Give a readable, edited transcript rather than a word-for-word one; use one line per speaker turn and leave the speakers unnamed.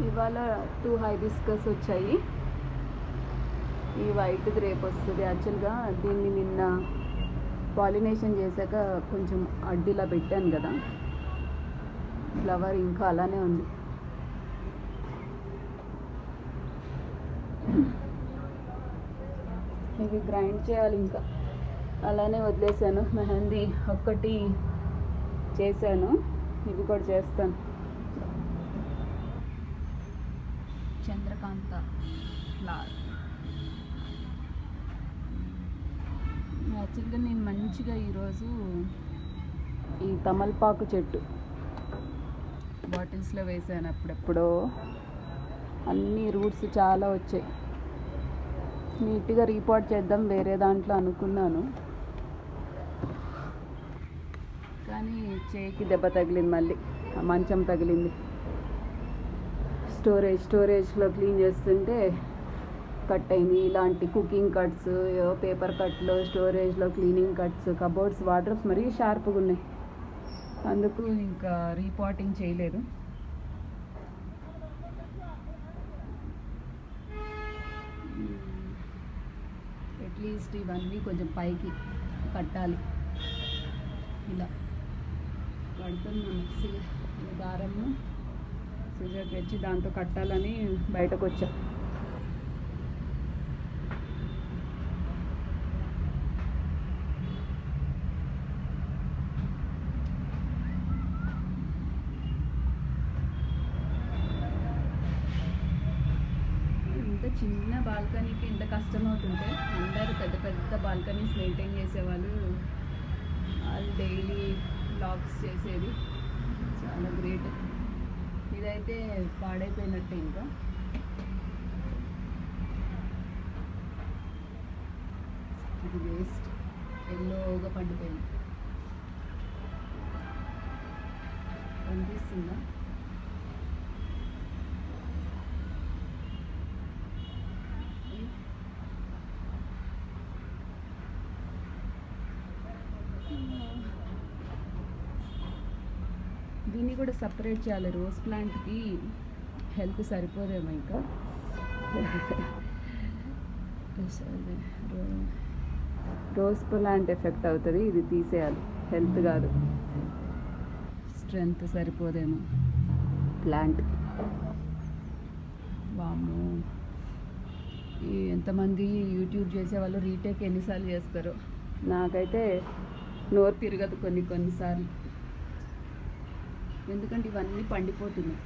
ఇవాళ 2 హైబిస్కస్ వచ్చాయి. ఈ వైట్ది రేపు వస్తుంది. యాక్చువల్గా దీన్ని నిన్న పాలినేషన్ చేశాక కొంచెం అడ్డిలా పెట్టాను కదా, ఫ్లవర్ ఇంకా అలానే ఉంది. ఇవి గ్రైండ్ చేయాలి, ఇంకా అలానే వదిలేసాను. మెహందీ ఒక్కటి చేశాను, ఇవి కూడా చేస్తాను. చంద్రకాంత ఫ్లవర్ యాక్చువల్గా నేను మంచిగా ఈరోజు ఈ తమలపాకు చెట్టు బాటిల్స్లో వేసాను. అప్పుడెప్పుడో అన్ని రూట్స్ చాలా వచ్చాయి. నీట్గా రీపాట్ చేద్దాం వేరే దాంట్లో అనుకున్నాను, కానీ చేయికి దెబ్బ తగిలింది, మళ్ళీ మంచం తగిలింది. స్టోరేజ్లో క్లీన్ చేస్తుంటే కట్ అయింది. ఇలాంటి కుకింగ్ కట్స్, పేపర్ కట్లు, స్టోరేజ్లో క్లీనింగ్ కట్స్, కబోర్డ్స్, వార్డ్రోబ్స్ మరీ షార్ప్గా ఉన్నాయి. అందుకు ఇంకా రీపాటింగ్ చేయలేదు. అట్లీస్ట్ ఇవన్నీ కొంచెం పైకి కట్టాలి. ఇలా కడుతున్నాను. దారము సిజర్ తెచ్చి దాంతో కట్టాలని బయటకు వచ్చా. చిన్న బాల్కనీకి ఎంత కష్టం అవుతుంటే, అందరూ పెద్ద పెద్ద బాల్కనీస్ మెయింటైన్ చేసేవాళ్ళు, వాళ్ళు డైలీ బ్లాగ్స్ చేసేది చాలా గ్రేట్. ఇదైతే పాడైపోయినట్టే, ఇంకా ఇది వేస్ట్, ఎల్లోగా పండిపోయింది. కనిపిస్తుందా? దీన్ని కూడా సపరేట్ చేయాలి. రోజ్ ప్లాంట్కి హెల్త్ సరిపోదేమో, ఇంకా రోజ్ ప్లాంట్ ఎఫెక్ట్ అవుతుంది. ఇది తీసేయాలి, హెల్త్ కాదు, స్ట్రెంగ్త్ సరిపోదేమో ప్లాంట్. వాము, ఎంతమంది యూట్యూబ్ చేసేవాళ్ళు రీటేక్ ఎన్నిసార్లు చేస్తారో, నాకైతే నోరు తిరగదు కొన్నిసార్లు, ఎందుకంటే ఇవన్నీ పండిపోతున్నాయి.